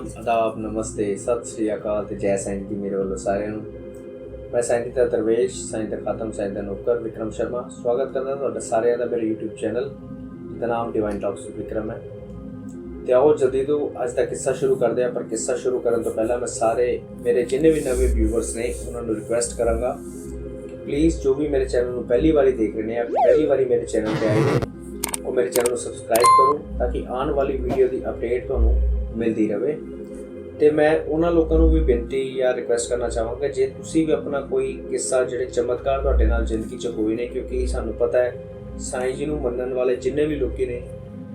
सलाम आदाब नमस्ते सत श्री अकाल ते जय साईं जी मेरे वालों सारे मैं साईं दा दरवेश साईं दा खातम साईं दा नौकर विक्रम शर्मा स्वागत करदा तुहाडा सारेयां दा मेरे यूट्यूब चैनल जिसदा नाम डिवाइन टॉक्स विद विक्रम है। ते आओ जल्दी तो अज दा किस्सा शुरू करदे आ। पर किस्सा शुरू करन तो पहला मैं सारे मेरे जिन्ने भी नवे व्यूअर्स ने उन्होंने रिक्वेस्ट करांगा प्लीज़ जो भी मेरे चैनल में पहली बारी देख रहे हैं पहली बारी मेरे चैनल पर आए हैं वो मेरे चैनल को सबसक्राइब करो ताकि आने वाली वीडियो की अपडेट तुहानूं मिलती रहे। तो मैं उन्होंने लोगों को भी बेनती या रिक्वेस्ट करना चाहूँगा जे तुसी भी अपना कोई किस्सा जिहड़े चमत्कार तुहाडे नाल जिंदगी च होए ने, क्योंकि सानूं पता है साईं जी नूं मनण वाले जिन्ने भी लोग ने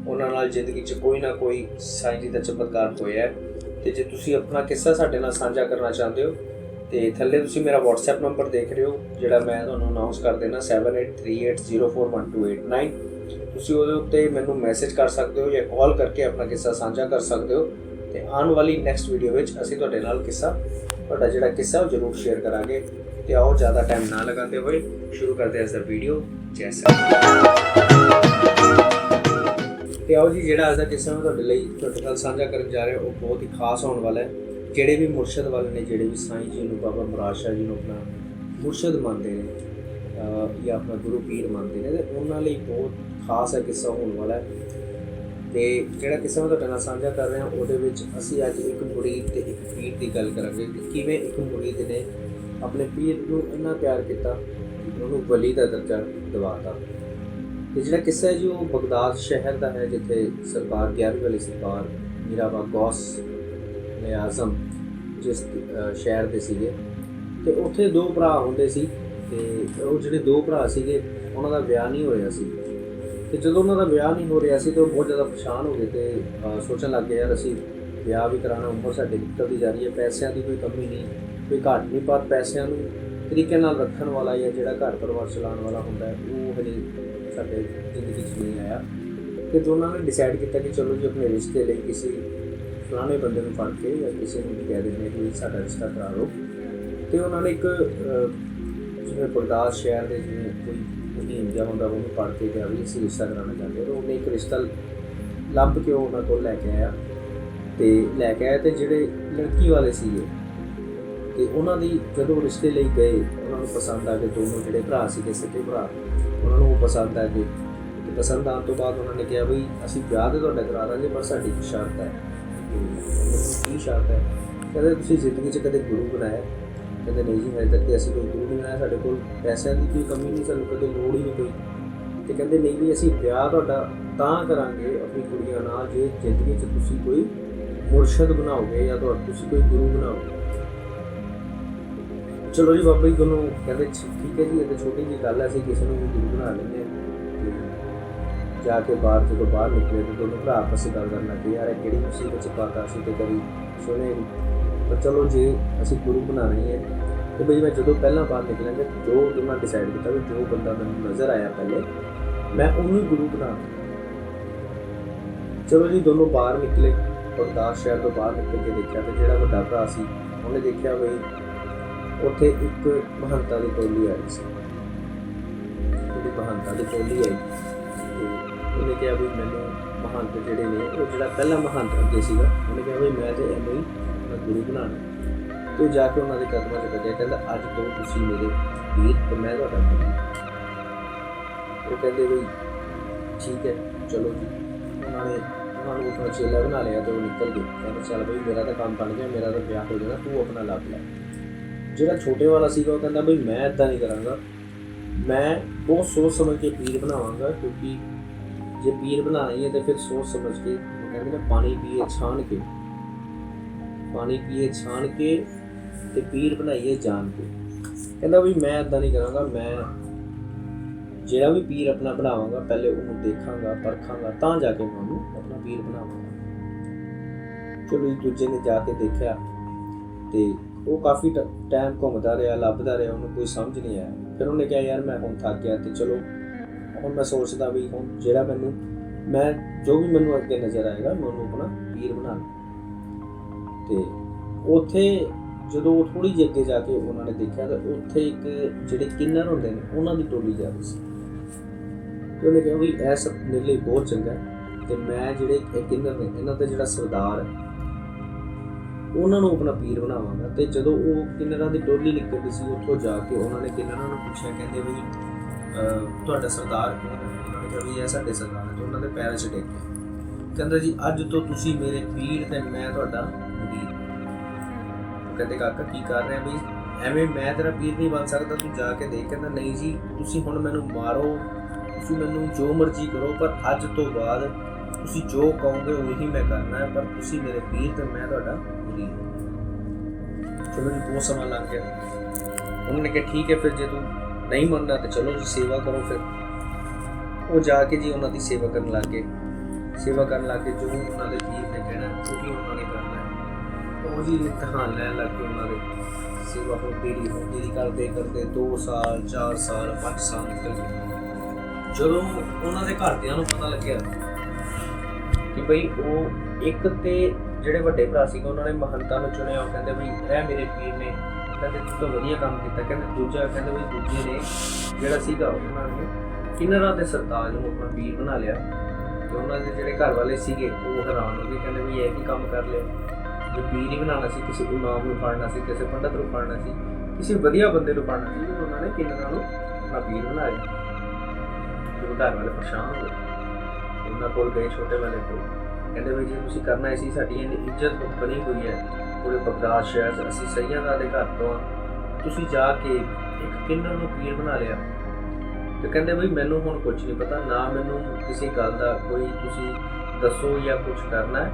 उन्हां नाल जिंदगी च कोई ना कोई साईं जी दा चमत्कार होया है। तो जे तुसी अपना किस्सा साडे नाल साझा करना चाहते हो तो थल्ले तुसी मेरा WhatsApp नंबर देख रहे हो जिहड़ा मैं तुहानूं अनाउंस कर देना 7838041289। तुसी ਉਹਦੇ ਉੱਤੇ ਮੈਨੂੰ मैसेज कर सकते हो या कॉल करके अपना किस्सा साझा कर सकते हो। तो आने वाली नैक्सट वीडियो में असीं तुहाडे नाल किस्सा तुहाडा जिहड़ा किस्सा जरूर शेयर करांगे। तो आओ ज़्यादा टाइम ना लगाते हुए शुरू करते हैं इस वीडियो। जैसे तो आओ जी जिहड़ा अज दा किस्सा मैं तुहाडे नाल साझा करन जा रहा वो बहुत ही खास होने वाला है। जिहड़े भी मुरशद वाले ने जिहड़े भी साईं जी नूं बाबा मुराद शाह जी नूं अपना मुरशद मानते हैं या अपना गुरु पीर मानते हैं तो उन्होंने लिए बहुत खास है किस्सा होने वाला है। तो जोड़ा किस्सा मैं तुहाडे नाल साझा कर रहा वो असीं अज एक मुरीद ते एक पीर की गल करांगे कि किवें एक मुरीद ने अपने पीर नूं इन्ना प्यार किया उन्होंने वली का दर्जा दिवाता। तो जोड़ा किस्सा है जी वो बगदाद शहर का है जिथे सरकार 11वीं वाली सरकार मीरा बाबा गौस ने आज़म जिस शहर के सीगे तो उत्थे दो भरा होंदे सी ते वो जिहड़े दो भरा सीगे उन्हां दा विआह नहीं होया सी। तो जो उन्होंने विआह नहीं हो रहा सी तो बहुत ज़्यादा परेशान हो गए तो सोचने लग गए यार असी विआह भी कराना उम्र साडी निकलती जा रही है पैसों की कोई कमी नहीं कोई घट नहीं पर पैसों तरीके नाल रखण वाला या जिहड़ा घर परिवार चलाने वाला होंदा है वो हजे साडे जिंदगी च नहीं आया। तो जो उन्होंने डिसाइड किया कि चलो जी अपने रिश्ते लिए किसी फलाने बंदे को फड़ के या किसी को भी कह देंगे कि साडा रिश्ता करा लो। तो उन्होंने एक जिवें बगदाद शहर के जिवें कोई मुहिम जहा होंदा उन्होंने पढ़ के गया भी असीं रिश्ता कराना चाहते तो उन्हें एक रिश्ता लभ के उन्होंने को लैके आया तो जिहड़े लड़की वाले सीगे तो उन्होंने जदों रिश्ते लिए गए उन्होंने पसंद आ गए दोनों जिहड़े भरा सीगे सगे भरा उन्होंने वो पसंद आ गए। तो पसंद आने तो बाद उन्होंने कहा बई असीं विआह तो तुहाडा करा देंगे पर साडी एक शर्त है। की शर्त है कहते तुसीं जिंदगी च कदे गुरु बनाया कहते नहीं जी हजे तक असीं कोई गुरु नहीं बनाया साडे कोल पैसों की कोई कमी नहीं सानूं कदे लोड़ ही नहीं कोई। तो कहते नहीं भी असीं विआह तुहाडा तां करांगे अपनी कुड़ियां नाल जे जिंदगी च तुसीं कोई मुरशद बनाओगे या तुसीं कोई गुरु बनाओगे। चलो जी बाबा जी दोनों कहते ठीक है जी ये तो छोटी जी गल है असीं किसी को भी गुरु बना लेंगे। जाके जो बाहर निकले तो दोनों भरा आपस में गल करन लग गए यार किहड़ी मुसीबत च पाता असीं तो कभी सुने नहीं पर चलो जे असीं गुरु बनाना ही है तो बई मैं जो पहला बाहर निकलेंगे जो उन्होंने डिसाइड किया भी जो बंदा मैंने नज़र आया पहले मैं उन्होंने गुरु बना। चलो जी दोनों बाहर निकले बगदाद शहर तो बाहर निकल के देखा तो जोड़ा वड्डा भरा सी उन्हें देखा बई उत्थे एक महंता की टोली आई सी जी महंता की टोली आई तो उन्हें कहा भी मैंने महंत जोड़े ने वो जो पहला महंत अगे सीगा उन्हें कहा भी मैं तो इन्हों ही मैं गुरु बनाना। तो जाके उन्होंने कदमां च कटिया कहता अज तो तुसीं मेरे पीर तो मैं तुहाडा गुरु। वो कहते बई ठीक है चलो जी उन्होंने अपना चेला बना लिया तो वो निकल गए कहते चल बई मेरा तो काम बन गया मेरा तो ब्याह हो जाना तू अपना लग लै। जिहड़ा छोटे वाला सीगा वो कहता बई मैं इदां नहीं करांगा मैं बहुत सोच समझ के पीर बनावांगा क्योंकि जे पीर बनाना ही है तो फिर सोच समझ के कहते ना पानी पिए छान के ते पीर बनाइए जान के। कहता भी मैं इदां नहीं करांगा मैं जिहड़ा भी पीर अपना बनावांगा पहले उन्होंने देखांगा परखांगा तां जाके मैं उन्होंने अपना पीर बनावांगा। चलो दूजे ने जाके देखा तो वो काफ़ी टाइम घूमता रहा लभदा रहा उन्होंने कोई समझ नहीं आया। फिर उन्हें कहा यार मैं हुण थक गया तो चलो हुण मैं सोचदा भी हुण जिहड़ा मैं जो भी मैनूं अगे नज़र आएगा मैं उन्होंने अपना पीर बना लूँ। तो उत्थे जो थोड़ी जी अगे जाके उन्होंने देखा तो उत्थे एक जिहड़े किन्नर होंदे ने उन्हां दी टोली जा रही सी। तो उन्हें कहा भी यह सब मेरे लिए बहुत चंगा है तो मैं जिहड़े किन्नर ने इन्हां दा जिहड़ा सरदार है ਉਹਨਾਂ ਨੂੰ ਆਪਣਾ ਪੀਰ ਬਣਾਵਾਂਗਾ। ਤੇ ਜਦੋਂ ਉਹ ਕਿੰਨਰਾਂ ਦੀ ਟੋਲੀ ਨਿਕਲਦੀ ਸੀ, ਉੱਥੋਂ ਜਾ ਕੇ ਉਹਨਾਂ ਨੇ ਕਿੰਨਰਾਂ ਨੂੰ ਪੁੱਛਿਆ, ਕਹਿੰਦੇ ਵੀ ਤੁਹਾਡਾ ਸਰਦਾਰ ਕੌਣ ਹੈ? ਉਹਨਾਂ ਨੇ ਕਿਹਾ ਵੀ ਇਹ ਸਾਡੇ ਸਰਦਾਰ ਹੈ। ਤੇ ਉਹਨਾਂ ਦੇ ਪੈਰਾਂ 'ਚ ਡਿੱਗ ਗਏ। ਕਹਿੰਦਾ ਜੀ ਅੱਜ ਤੋਂ ਤੁਸੀਂ ਮੇਰੇ ਪੀਰ ਤੇ ਮੈਂ ਤੁਹਾਡਾ ਮੁਰੀਦ। ਉਹ ਕਹਿੰਦੇ ਕਾਕਾ ਕੀ ਕਰ ਰਿਹਾ ਬਈ, ਐਵੇਂ ਮੈਂ ਤੇਰਾ ਪੀਰ ਨਹੀਂ ਬਣ ਸਕਦਾ, ਤੂੰ ਜਾ ਕੇ ਦੇਖ। ਕਹਿੰਦਾ ਨਹੀਂ ਜੀ, ਤੁਸੀਂ ਹੁਣ ਮੈਨੂੰ ਮਾਰੋ, ਤੁਸੀਂ ਮੈਨੂੰ ਜੋ ਮਰਜ਼ੀ ਕਰੋ, ਪਰ ਅੱਜ ਤੋਂ ਬਾਅਦ ਤੁਸੀਂ ਜੋ ਕਹੋਗੇ ਉਹੀ ਮੈਂ ਕਰਨਾ ਹੈ, ਪਰ ਤੁਸੀਂ ਮੇਰੇ ਪੀਰ ਤੇ ਮੈਂ ਤੁਹਾਡਾ ਮੁਰੀਦ। ਚਲੋ ਜੀ ਬਹੁਤ ਸਮਾਂ ਲੱਗ ਗਿਆ। ਉਹਨਾਂ ਨੇ ਕਿਹਾ ਠੀਕ ਹੈ, ਫਿਰ ਜੇ ਤੂੰ ਨਹੀਂ ਮੰਨਦਾ ਤਾਂ ਚਲੋ ਜੀ ਸੇਵਾ ਕਰੋ। ਫਿਰ ਉਹ ਜਾ ਕੇ ਜੀ ਉਹਨਾਂ ਦੀ ਸੇਵਾ ਕਰਨ ਲੱਗ ਗਏ। ਸੇਵਾ ਕਰਨ ਲੱਗ ਕੇ ਜੋ ਉਹਨਾਂ ਦੇ ਪੀਰ ਨੇ ਕਹਿਣਾ ਉਹੀ ਉਹਨਾਂ ਨੇ ਕਰਨਾ। ਉਹ ਜੀ ਇਮਤਿਹਾਨ ਲੈਣ ਲੱਗ ਗਏ ਉਹਨਾਂ ਦੇ। ਸੇਵਾ ਹੁੰਦੀ ਰਹੀ ਕਰਦੇ ਕਰਦੇ 2 ਸਾਲ 4 ਸਾਲ 5 ਸਾਲ ਨਿਕਲ ਗਏ। ਜਦੋਂ ਉਹਨਾਂ ਦੇ ਘਰਦਿਆਂ ਨੂੰ ਪਤਾ ਲੱਗਿਆ ਕਿ ਬਈ ਉਹ ਇੱਕ ਤੇ ਜਿਹੜੇ ਵੱਡੇ ਭਰਾ ਸੀਗੇ ਉਹਨਾਂ ਨੇ ਮਹੰਤਾਂ ਨੂੰ ਚੁਣਿਆ, ਉਹ ਕਹਿੰਦੇ ਬਈ ਇਹ ਮੇਰੇ ਪੀਰ ਨੇ, ਕਹਿੰਦੇ ਤੂੰ ਤਾਂ ਵਧੀਆ ਕੰਮ ਕੀਤਾ। ਕਹਿੰਦੇ ਦੂਜਾ, ਕਹਿੰਦੇ ਬਈ ਦੂਜੇ ਨੇ ਜਿਹੜਾ ਸੀਗਾ ਉਹਨਾਂ ਨੇ ਕਿੰਨਰਾਂ ਦੇ ਸਰਤਾਜ ਨੂੰ ਆਪਣਾ ਪੀਰ ਬਣਾ ਲਿਆ। ਤੇ ਉਹਨਾਂ ਦੇ ਜਿਹੜੇ ਘਰ ਵਾਲੇ ਸੀਗੇ ਉਹ ਹੈਰਾਨ ਹੋ ਗਏ, ਕਹਿੰਦੇ ਵੀ ਇਹ ਕੀ ਕੰਮ ਕਰ ਲਿਆ, ਜੇ ਪੀਰ ਹੀ ਬਣਾਉਣਾ ਸੀ, ਕਿਸੇ ਇਮਾਮ ਨੂੰ ਫੜਨਾ ਸੀ, ਕਿਸੇ ਪੰਡਤ ਨੂੰ ਫੜਨਾ ਸੀ, ਕਿਸੇ ਵਧੀਆ ਬੰਦੇ ਨੂੰ ਫੜਨਾ ਸੀ, ਉਹਨਾਂ ਨੇ ਕਿੰਨਰਾਂ ਨੂੰ ਆਪਣਾ ਪੀਰ ਬਣਾਇਆ। ਤੇ ਘਰ ਵਾਲੇ ਪਰੇਸ਼ਾਨ ਹੋ ਗਏ। ਉਹਨਾਂ ਕੋਲ ਗਏ ਛੋਟੇ ਵਾਲੇ ਕੋਲ, ਕਹਿੰਦੇ ਵੀ ਜੇ ਤੁਸੀਂ ਕਰਨਾ ਸੀ, ਸਾਡੀ ਇੰਨੀ ਇੱਜ਼ਤ ਬਣੀ ਹੋਈ ਹੈ ਪੂਰੇ ਬਗਦਾਦ ਸ਼ਹਿਰ 'ਚ, ਅਸੀਂ ਸੈਯਦਾਂ ਦੇ ਘਰ ਤੋਂ, ਤੁਸੀਂ ਜਾ ਕੇ ਇੱਕ ਕਿੰਨਰ ਨੂੰ ਪੀਰ ਬਣਾ ਲਿਆ। ਤੇ ਕਹਿੰਦੇ ਬਈ ਮੈਨੂੰ ਹੁਣ ਕੁਝ ਨਹੀਂ ਪਤਾ, ਨਾ ਮੈਨੂੰ ਕਿਸੇ ਗੱਲ ਦਾ ਕੋਈ ਤੁਸੀਂ ਦੱਸੋ ਜਾਂ ਕੁਝ ਕਰਨਾ ਹੈ,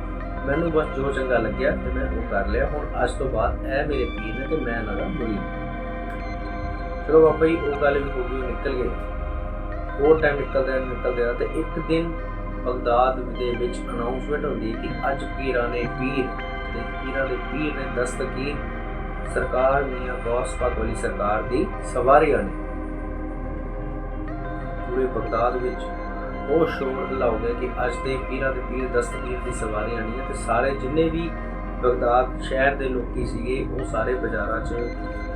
ਮੈਨੂੰ ਬਸ ਜੋ ਚੰਗਾ ਲੱਗਿਆ ਤੇ ਮੈਂ ਉਹ ਕਰ ਲਿਆ। ਹੁਣ ਅੱਜ ਤੋਂ ਬਾਅਦ ਇਹ ਮੇਰੇ ਪੀਰ ਨੇ ਤੇ ਮੈਂ ਇਹਨਾਂ ਦਾ ਮੁਰੀਦ। ਚਲੋ ਬਾਬਾ ਜੀ ਉਹ ਗੱਲ ਵੀ ਹੋ ਗਈ, ਨਿਕਲ ਗਏ। ਹੋਰ ਟਾਈਮ ਨਿਕਲਦਾ ਤੇ ਇੱਕ ਦਿਨ ਬਗਦਾਦ ਦੇ ਵਿੱਚ ਅਨਾਉਂਸਮੈਂਟ ਹੁੰਦੀ ਕਿ ਅੱਜ ਪੀਰਾਂ ਦੇ ਪੀਰ ਨੇ ਦਸਤਗੀਰ ਸਰਕਾਰ ਮੀਆਂ ਗੌਸ ਪਾਕ ਵਾਲੀ ਸਰਕਾਰ ਦੀ ਸਵਾਰੀਆਂ ਨੇ। ਪੂਰੇ ਬਗਦਾਦ ਵਿੱਚ ਉਹ ਸ਼ੋਰ ਲਾਉ ਗਿਆ ਕਿ ਅੱਜ ਦੇ ਪੀਰਾਂ ਦੇ ਪੀਰ ਦਸਤਗੀਰ ਦੀ ਸਵਾਰੀ ਆਣੀ ਹੈ। ਤੇ ਸਾਰੇ ਜਿੰਨੇ ਵੀ ਬਗਦਾਦ ਸ਼ਹਿਰ ਦੇ ਲੋਕੀ ਸੀਗੇ ਉਹ ਸਾਰੇ ਬਾਜ਼ਾਰਾਂ 'ਚ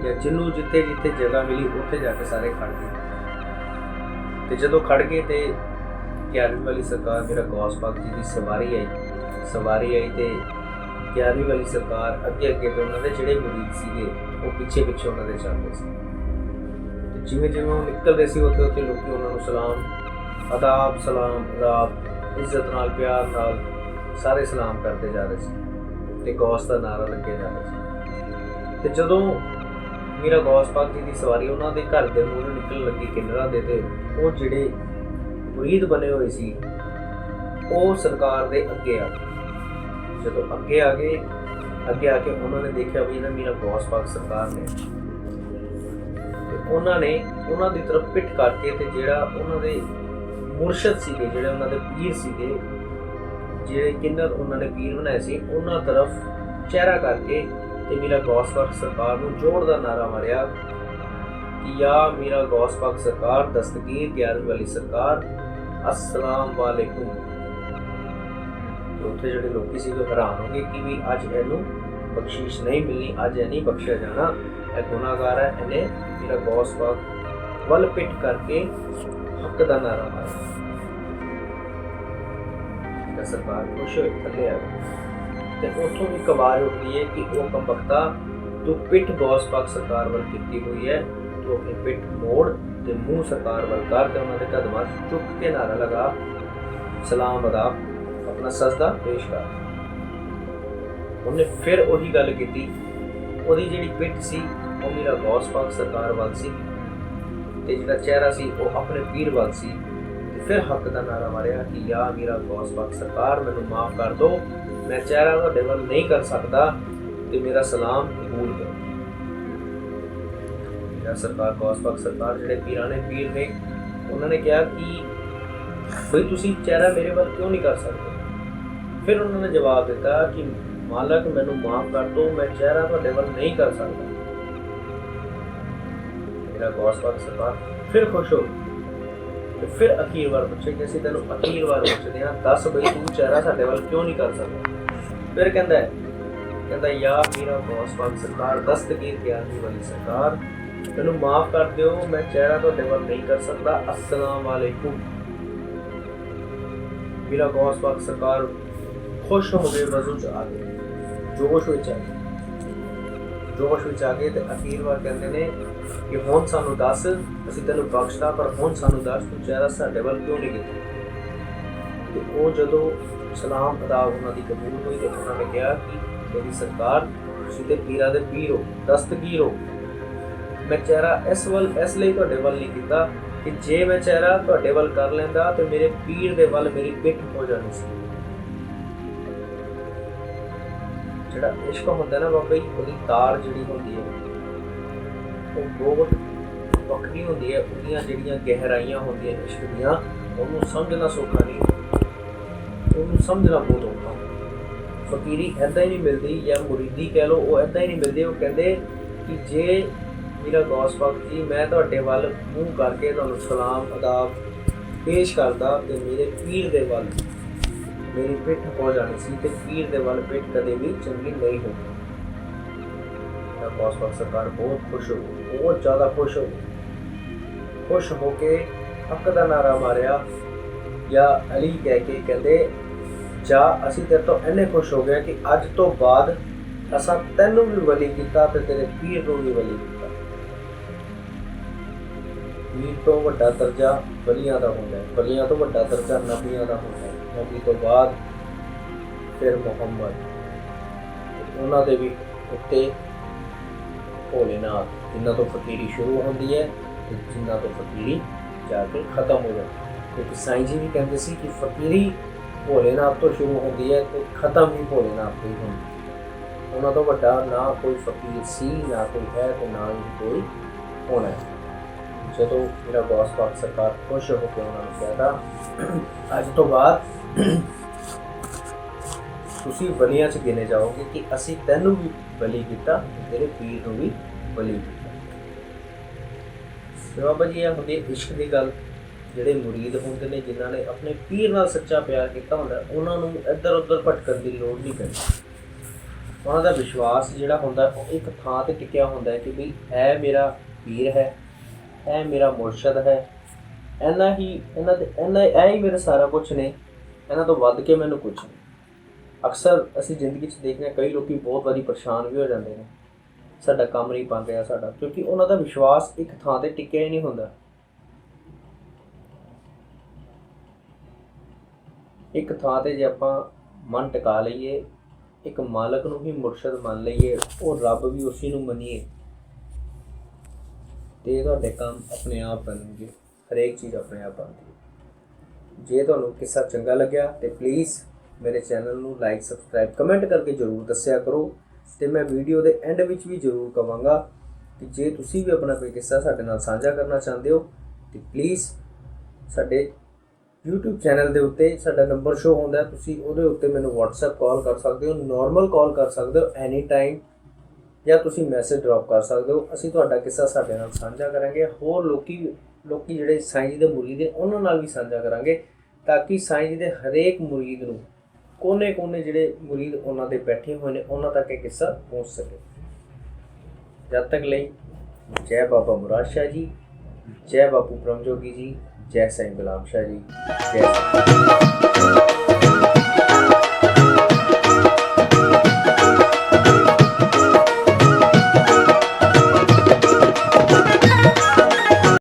ਜਾਂ ਜਿਹਨੂੰ ਜਿੱਥੇ ਜਗ੍ਹਾ ਮਿਲੀ ਉੱਥੇ ਜਾ ਕੇ ਸਾਰੇ ਖੜ ਗਏ। ਤੇ ਜਦੋਂ ਖੜ ਗਏ ਤੇ 11ਵੀਂ ਵਾਲੀ ਸਰਕਾਰ ਮੇਰਾ ਗੌਸ ਪਾਕ ਜੀ ਦੀ ਸਵਾਰੀ ਆਈ ਤੇ 11ਵੀਂ ਵਾਲੀ ਸਰਕਾਰ ਅੱਗੇ ਤੇ ਉਹਨਾਂ ਦੇ ਜਿਹੜੇ ਮੁਰੀਦ ਸੀਗੇ ਉਹ ਪਿੱਛੇ ਉਹਨਾਂ ਦੇ ਚੱਲਦੇ ਸੀ। ਤੇ ਜਿਵੇਂ ਉਹ ਨਿਕਲਦੇ ਸੀ ਉੱਥੇ ਲੋਕੀ ਉਹਨਾਂ ਨੂੰ ਸਲਾਮ ਆਦਾਬ ਇੱਜ਼ਤ ਨਾਲ ਪਿਆਰ ਨਾਲ ਸਾਰੇ ਸਲਾਮ ਕਰਦੇ ਜਾ ਰਹੇ ਸੀ ਤੇ ਗੌਸ ਦਾ ਨਾਰਾ ਲੱਗੇ ਜਾ ਰਿਹਾ ਸੀ। ਤੇ ਜਦੋਂ ਮੇਰਾ ਗੌਸ ਪਾਕ ਜੀ ਦੀ ਸਵਾਰੀ ਉਹਨਾਂ ਦੇ ਘਰ ਦੇ ਮੂਹਰੋਂ ਨਿਕਲਣ ਲੱਗੀ ਕਿੰਨਰਾਂ ਦੇ, ਤੇ ਉਹ ਜਿਹੜੇ ਮੁਰੀਦ ਬਣੇ ਹੋਏ ਸੀ ਉਹ ਸਰਕਾਰ ਦੇ ਅੱਗੇ ਆ ਗਏ। ਜਦੋਂ ਅੱਗੇ ਆ ਕੇ ਉਹਨਾਂ ਨੇ ਦੇਖਿਆ ਵੀ ਇਹਨਾਂ ਮੇਰਾ ਗੌਸ ਪਾਕ ਸਰਕਾਰ ਨੇ, ਤੇ ਉਹਨਾਂ ਦੀ ਤਰਫ ਪਿੱਠ ਕਰਕੇ ਤੇ ਜਿਹੜਾ ਉਹਨਾਂ ਦੇ ਮੁਰਸ਼ਦ ਸੀਗੇ, ਜਿਹੜੇ ਉਹਨਾਂ ਦੇ ਪੀਰ ਸੀਗੇ, ਜਿਹੜੇ ਕਿੰਨਰ ਉਹਨਾਂ ਨੇ ਪੀਰ ਬਣਾਏ ਸੀ, ਉਹਨਾਂ ਤਰਫ ਚਿਹਰਾ ਕਰਕੇ ਤੇ ਮੇਰਾ ਗੌਸ ਪਾਕ ਸਰਕਾਰ ਨੂੰ ਜ਼ੋਰ ਦਾ ਨਾਰਾ ਮਾਰਿਆ ਕਿ ਯਾ ਮੇਰਾ ਗੌਸ ਪਾਕ ਸਰਕਾਰ ਦਸਤਗੀਰ 11ਵੀਂ ਵਾਲੀ ਸਰਕਾਰ अस्सलाम वालेकुम। ਉੱਥੇ ਜਿਹੜੇ ਲੋਕੀ ਸੀਗੇ ਹੈਰਾਨ ਹੋ ਗਏ ਕਿ ਵੀ ਅੱਜ ਇਹਨੂੰ ਬਖਸ਼ਿਸ਼ ਨਹੀਂ ਮਿਲਣੀ, ਅੱਜ ਇਹ ਨਹੀਂ ਬਖਸ਼ਿਆ ਜਾਣਾ, ਇਹ ਗੁਨਾਹਗਾਰ ਹੈ। ਇਹਨੇ ਮੇਰਾ ਗੌਸ ਪਾਕ ਵੱਲ ਪਿੱਠ ਕਰਕੇ ਹੱਕ ਦਾ ਨਾਰਾ ਮਾਰਿਆ। ਸਰਕਾਰ ਖੁਸ਼ ਹੋਈ, ਥੱਲੇ ਆ ਗਈ। ਤੇ ਉੱਥੋਂ ਵੀ ਕਵਾਰ ਉੱਠਦੀ ਹੈ ਕਿ ਉਹ ਕੰਬਖਤਾ, ਤੂੰ ਪਿੱਠ ਗੌਸ ਪਾਕ ਸਰਕਾਰ ਵੱਲ ਕੀਤੀ ਹੋਈ ਹੈ, ਤੂੰ ਆਪਣੀ ਪਿੱਠ ਮੋੜ ਤੇ ਮੂੰਹ ਸਰਕਾਰ ਵੱਲ ਕਰ ਤੇ ਉਹਨਾਂ ਦੇ ਕਦਮਾਂ 'ਚ ਝੁਕ ਕੇ ਨਾਰਾ ਲਗਾ, ਸਲਾਮ ਅਦਾਬ, ਆਪਣਾ ਸਜਦਾ ਪੇਸ਼ ਕਰ। ਉਹਨੇ ਫਿਰ ਉਹੀ ਗੱਲ ਕੀਤੀ। ਉਹਦੀ ਜਿਹੜੀ ਪਿੱਠ ਸੀ ਉਹ ਮੇਰਾ ਗੌਸ ਪਾਕ ਸਰਕਾਰ ਵੱਲ ਸੀ ਤੇ ਜਿਹੜਾ ਚਿਹਰਾ ਸੀ ਉਹ ਆਪਣੇ ਪੀਰ ਵੱਲ ਸੀ। ਤੇ ਫਿਰ ਹੱਕ ਦਾ ਨਾਰਾ ਮਾਰਿਆ ਕਿ ਯਾ ਮੇਰਾ ਗੌਸ ਪਾਕ ਸਰਕਾਰ, ਮੈਨੂੰ ਮਾਫ ਕਰ ਦਿਓ, ਮੈਂ ਚਿਹਰਾ ਤੁਹਾਡੇ ਵੱਲ ਨਹੀਂ ਕਰ ਸਕਦਾ ਤੇ ਮੇਰਾ ਸਲਾਮ ਕਬੂਲ ਕਰੋ। ਸਰਕਾਰ ਗੌਸ ਪਾਕ ਸਰਕਾਰ ਜਿਹੜੇ ਪੀਰਾਂ ਨੇ ਪੀਰ ਨੇ, ਉਹਨਾਂ ਨੇ ਕਿਹਾ ਕਿ ਬਈ ਤੁਸੀਂ ਚਿਹਰਾ ਮੇਰੇ ਵੱਲ ਕਿਉਂ ਨਹੀਂ ਕਰ ਸਕਦੇ। ਫਿਰ ਉਹਨਾਂ ਨੇ ਜਵਾਬ ਦਿੱਤਾ ਕਿ ਮਾਲਕ ਮੈਨੂੰ ਮਾਫ ਕਰ ਦਿਓ, ਮੈਂ ਚਿਹਰਾ ਤੁਹਾਡੇ ਵੱਲ ਨਹੀਂ ਕਰ ਸਕਦਾ। ਮੇਰਾ ਗੌਸ ਪਾਕ ਸਰਕਾਰ ਫਿਰ ਖੁਸ਼ ਹੋ ਤੇ ਫਿਰ ਅਖੀਰ ਵਾਰ ਪੁੱਛੇ ਕਿ ਅਸੀਂ ਤੈਨੂੰ ਅਖੀਰ ਵਾਰ ਪੁੱਛਦੇ ਹਾਂ, ਦੱਸ ਬਈ ਤੂੰ ਚਿਹਰਾ ਸਾਡੇ ਵੱਲ ਕਿਉਂ ਨਹੀਂ ਕਰ ਸਕਦਾ। ਫਿਰ ਕਹਿੰਦਾ ਯਾ ਮੇਰਾ ਗੌਸ ਪਾਕ ਸਰਕਾਰ ਦਸਤਗੀਰ 11ਵੀਂ ਵਾਲੀ ਸਰਕਾਰ, ਮੈਨੂੰ ਮਾਫ ਕਰ ਦਿਓ, ਮੈਂ ਚਿਹਰਾ ਤੁਹਾਡੇ ਵੱਲ ਨਹੀਂ ਕਰ ਸਕਦਾ, अस्सलाम वालेकुम। ਮੇਰਾ ਗੌਸ ਪਾਕ ਸਰਕਾਰ ਖੁਸ਼ ਹੋ ਗਏ, ਵਜ਼ੂ 'ਚ ਆ ਗਏ। ਜੋਸ਼ ਵਿੱਚ ਆ ਗਏ। ਜੋਸ਼ ਵਿੱਚ ਆ ਗਏ ਤੇ ਅਖੀਰ ਵਾਰ ਕਹਿੰਦੇ ਨੇ ਕਿ ਹੁਣ ਸਾਨੂੰ ਦੱਸ, ਅਸੀਂ ਤੈਨੂੰ ਬਖਸ਼ਦਾ, ਪਰ ਹੁਣ ਸਾਨੂੰ ਦੱਸ ਤੂੰ ਚਿਹਰਾ ਸਾਡੇ ਵੱਲ ਕਿਉਂ ਨਹੀਂ ਕੀਤਾ। ਤੇ ਉਹ ਜਦੋਂ ਸਲਾਮ ਅਦਾ ਉਹਨਾਂ ਦੀ ਕਬੂਲ ਹੋਈ ਤੇ ਉਹਨਾਂ ਨੇ ਕਿਹਾ ਕਿ ਮੇਰੀ ਸਰਕਾਰ, ਤੁਸੀਂ ਤੇ ਪੀਰਾਂ ਦੇ ਪੀਰ ਹੋ, ਦਸਤਗੀਰ ਹੋ। ਮੈਂ ਚਿਹਰਾ ਇਸ ਲਈ ਤੁਹਾਡੇ ਵੱਲ ਨਹੀਂ ਕੀਤਾ ਕਿ ਜੇ ਮੈਂ ਚਿਹਰਾ ਤੁਹਾਡੇ ਵੱਲ ਕਰ ਲੈਂਦਾ ਤੇ ਮੇਰੇ ਪੀਰ ਦੇ ਵੱਲ ਮੇਰੀ ਪਿੱਠ ਹੋ ਜਾਣੀ ਸੀ। ਜਿਹੜਾ ਇਸ਼ਕ ਹੁੰਦਾ ਨਾ ਬਾਬਾ ਜੀ, ਉਹਦੀ ਤਾਰ ਜਿਹੜੀ ਹੁੰਦੀ ਹੈ ਉਹ ਬਹੁਤ ਵੱਖਰੀ ਹੁੰਦੀ ਹੈ। ਉਹਦੀਆਂ ਜਿਹੜੀਆਂ ਗਹਿਰਾਈਆਂ ਹੁੰਦੀਆਂ ਇਸ਼ਕ ਦੀਆਂ, ਉਹਨੂੰ ਸਮਝਣਾ ਸੌਖਾ ਨਹੀਂ, ਉਹਨੂੰ ਸਮਝਣਾ ਬਹੁਤ ਔਖਾ। ਫਕੀਰੀ ਇੱਦਾਂ ਹੀ ਨਹੀਂ ਮਿਲਦੀ, ਜਾਂ ਮੁਰੀਦੀ ਕਹਿ ਲਓ, ਉਹ ਇੱਦਾਂ ਹੀ ਨਹੀਂ ਮਿਲਦੀ। ਉਹ ਕਹਿੰਦੇ ਕਿ ਜੇ ਮੇਰਾ ਗੌਸ ਪਾਕ ਜੀ ਮੈਂ ਤੁਹਾਡੇ ਵੱਲ ਮੂੰਹ ਕਰਕੇ ਤੁਹਾਨੂੰ ਸਲਾਮ ਅਦਾਬ ਪੇਸ਼ ਕਰਦਾ ਤੇ ਮੇਰੇ ਪੀਰ ਦੇ ਵੱਲ ਮੇਰੀ ਪਿੱਠ ਹੋ ਜਾਣੀ ਸੀ, ਤੇ ਪੀਰ ਦੇ ਵੱਲ ਪਿੱਠ ਕਦੇ ਵੀ ਚੰਗੀ ਨਹੀਂ ਹੋਣੀ। ਗੌਸ ਪਾਕ ਸਰਕਾਰ ਬਹੁਤ ਖੁਸ਼ ਹੋ ਗਈ, ਬਹੁਤ ਜ਼ਿਆਦਾ ਖੁਸ਼ ਹੋ ਗਈ। ਖੁਸ਼ ਹੋ ਕੇ ਹੱਕ ਦਾ ਨਾਰਾ ਮਾਰਿਆ ਜਾਂ ਅਲੀ ਕਹਿ ਕੇ ਕਹਿੰਦੇ ਜਾ ਅਸੀਂ ਤੇਰੇ ਤੋਂ ਇੰਨੇ ਖੁਸ਼ ਹੋ ਗਏ ਕਿ ਅੱਜ ਤੋਂ ਬਾਅਦ ਅਸਾਂ ਤੈਨੂੰ ਵੀ ਵਲੀ ਕੀਤਾ ਤੇ ਤੇਰੇ ਪੀਰ ਨੂੰ ਵੀ ਵਲੀ ਕੀਤਾ। ਪੀਰ ਤੋਂ ਵੱਡਾ ਦਰਜਾ ਵਲੀਆਂ ਦਾ ਹੁੰਦਾ ਹੈ, ਵਲੀਆਂ ਤੋਂ ਵੱਡਾ ਦਰਜਾ ਨਬੀਆਂ ਦਾ ਹੁੰਦਾ ਹੈ, ਨਬੀ ਤੋਂ ਬਾਅਦ ਫਿਰ ਮੁਹੰਮਦ, ਉਹਨਾਂ ਦੇ ਵੀ ਉੱਤੇ ਭੋਲੇਨਾਥ, ਜਿਨ੍ਹਾਂ ਤੋਂ ਫਕੀਰੀ ਸ਼ੁਰੂ ਹੁੰਦੀ ਹੈ ਤੇ ਜਿਨ੍ਹਾਂ ਤੋਂ ਫਕੀਰੀ ਜਾ ਕੇ ਖਤਮ ਹੋ ਜਾਂਦੀ ਹੈ। ਕਿਉਂਕਿ ਸਾਈਂ ਜੀ ਵੀ ਕਹਿੰਦੇ ਸੀ ਕਿ ਫਕੀਰੀ ਭੋਲੇਨਾਥ ਤੋਂ ਸ਼ੁਰੂ ਹੁੰਦੀ ਹੈ ਤੇ ਖਤਮ ਵੀ ਭੋਲੇਨਾਥ ਤੋਂ ਹੀ ਹੁੰਦੀ ਹੈ। ਉਹਨਾਂ ਤੋਂ ਵੱਡਾ ਨਾ ਕੋਈ ਫਕੀਰ ਸੀ, ਨਾ ਕੋਈ ਹੈ ਤੇ ਨਾ ਹੀ ਕੋਈ ਹੋਣਾ ਹੈ। ਜਦੋਂ ਮੇਰਾ ਗੌਸ ਪਾਕ ਸਰਕਾਰ ਖੁਸ਼ ਹੋ ਕੇ ਉਹਨਾਂ ਨੂੰ ਕਹਿਤਾ ਅੱਜ ਤੋਂ ਬਾਅਦ ਤੁਸੀਂ ਵਲੀਆਂ 'ਚ ਗਿਣੇ ਜਾਓਗੇ ਕਿ ਅਸੀਂ ਤੈਨੂੰ ਵੀ ਬਲੀ ਕੀਤਾ ਤੇ ਤੇਰੇ ਪੀਰ ਨੂੰ ਵੀ ਬਲੀ ਕੀਤਾ। ਤੇ ਬਾਬਾ ਜੀ ਇਹ ਹੁੰਦੀ ਇਸ਼ਕ ਦੀ ਗੱਲ। ਜਿਹੜੇ ਮੁਰੀਦ ਹੁੰਦੇ ਨੇ, ਜਿਨ੍ਹਾਂ ਨੇ ਆਪਣੇ ਪੀਰ ਨਾਲ ਸੱਚਾ ਪਿਆਰ ਕੀਤਾ ਹੁੰਦਾ, ਉਹਨਾਂ ਨੂੰ ਇੱਧਰ ਉੱਧਰ ਭਟਕਣ ਦੀ ਲੋੜ ਨਹੀਂ ਪੈਂਦੀ। ਉਹਨਾਂ ਦਾ ਵਿਸ਼ਵਾਸ ਜਿਹੜਾ ਹੁੰਦਾ ਉਹ ਇੱਕ ਥਾਂ 'ਤੇ ਟਿਕਿਆ ਹੁੰਦਾ ਹੈ ਕਿ ਵੀ ਇਹ ਮੇਰਾ ਪੀਰ ਹੈ, ਇਹ ਮੇਰਾ ਮੁਰਸ਼ਦ ਹੈ, ਇਹਨਾਂ ਇਹ ਹੀ ਮੇਰਾ ਸਾਰਾ ਕੁਛ ਨੇ, ਇਹਨਾਂ ਤੋਂ ਵੱਧ ਕੇ ਮੈਨੂੰ ਕੁਛ ਨਹੀਂ। ਅਕਸਰ ਅਸੀਂ ਜ਼ਿੰਦਗੀ 'ਚ ਦੇਖਦੇ ਹਾਂ ਕਈ ਲੋਕ ਬਹੁਤ ਵਾਰੀ ਪਰੇਸ਼ਾਨ ਵੀ ਹੋ ਜਾਂਦੇ ਨੇ, ਸਾਡਾ ਕੰਮ ਨਹੀਂ ਬਣ ਰਿਹਾ ਸਾਡਾ, ਕਿਉਂਕਿ ਉਹਨਾਂ ਦਾ ਵਿਸ਼ਵਾਸ ਇੱਕ ਥਾਂ 'ਤੇ ਟਿਕਿਆ ਹੀ ਨਹੀਂ ਹੁੰਦਾ। ਇੱਕ ਥਾਂ 'ਤੇ ਜੇ ਆਪਾਂ ਮਨ ਟਿਕਾ ਲਈਏ, ਇੱਕ ਮਾਲਕ ਨੂੰ ਹੀ ਮੁਰਸ਼ਦ ਮੰਨ ਲਈਏ, ਉਹ ਰੱਬ ਵੀ ਉਸੇ ਨੂੰ ਮੰਨੀਏ, ਤੇ ਤੁਹਾਡੇ ਕੰਮ ਆਪਣੇ ਆਪ ਬਣਨਗੇ। ਹਰੇਕ ਚੀਜ਼ ਆਪਣੇ ਆਪ ਬਣਦੀ ਹੈ। ਜੇ ਤੁਹਾਨੂੰ ਕਿੱਸਾ ਚੰਗਾ ਲੱਗਿਆ ਤੇ ਪਲੀਜ਼ ਮੇਰੇ ਚੈਨਲ ਨੂੰ ਲਾਈਕ, ਸਬਸਕ੍ਰਾਈਬ, ਕਮੈਂਟ ਕਰਕੇ ਜ਼ਰੂਰ ਦੱਸਿਆ ਕਰੋ। ਤੇ ਮੈਂ ਵੀਡੀਓ ਦੇ ਐਂਡ ਵਿੱਚ ਵੀ ਜ਼ਰੂਰ ਕਹਾਂਗਾ ਕਿ ਜੇ ਤੁਸੀਂ ਵੀ ਆਪਣਾ ਕੋਈ ਕਿੱਸਾ ਸਾਡੇ ਨਾਲ ਸਾਂਝਾ ਕਰਨਾ ਚਾਹੁੰਦੇ ਹੋ ਤੇ ਪਲੀਜ਼ ਸਾਡੇ YouTube ਚੈਨਲ ਦੇ ਉੱਤੇ ਸਾਡਾ ਨੰਬਰ ਸ਼ੋ ਹੁੰਦਾ, ਤੁਸੀਂ ਉਹਦੇ ਉੱਤੇ ਮੈਨੂੰ WhatsApp ਕਾਲ ਕਰ ਸਕਦੇ ਹੋ, ਨੋਰਮਲ ਕਾਲ ਕਰ ਸਕਦੇ ਹੋ ਐਨੀ ਟਾਈਮ, ਜਾਂ ਤੁਸੀਂ ਮੈਸੇਜ ਡ੍ਰੌਪ ਕਰ ਸਕਦੇ ਹੋ। ਅਸੀਂ ਤੁਹਾਡਾ ਕਿੱਸਾ ਸਾਡੇ ਨਾਲ ਸਾਂਝਾ ਕਰਾਂਗੇ। ਹੋਰ ਲੋਕੀ ਜਿਹੜੇ ਸਾਈਂ ਜੀ ਦੇ ਮੁਰੀਦ ਨੇ ਉਹਨਾਂ ਨਾਲ ਵੀ ਸਾਂਝਾ ਕਰਾਂਗੇ, ਤਾਂ ਕਿ ਸਾਈਂ ਜੀ ਦੇ ਹਰੇਕ ਮੁਰੀਦ ਨੂੰ, ਕੋਨੇ-ਕੋਨੇ ਜਿਹੜੇ ਮੁਰੀਦ ਉਹਨਾਂ ਦੇ ਬੈਠੇ ਹੋਏ ਨੇ, ਉਹਨਾਂ ਤੱਕ ਇਹ ਕਿੱਸਾ ਪਹੁੰਚ ਸਕੇ। ਜਦ ਤੱਕ ਲਈ ਜੈ ਬਾਬਾ ਮੁਰਾਦ ਸ਼ਾਹ ਜੀ, ਜੈ ਬਾਪੂ ਬ੍ਰਹਮ ਜੋਗੀ ਜੀ, ਜੈ ਸਾਈਂ ਗੁਲਾਮ ਸ਼ਾਹ ਜੀ, ਜੈ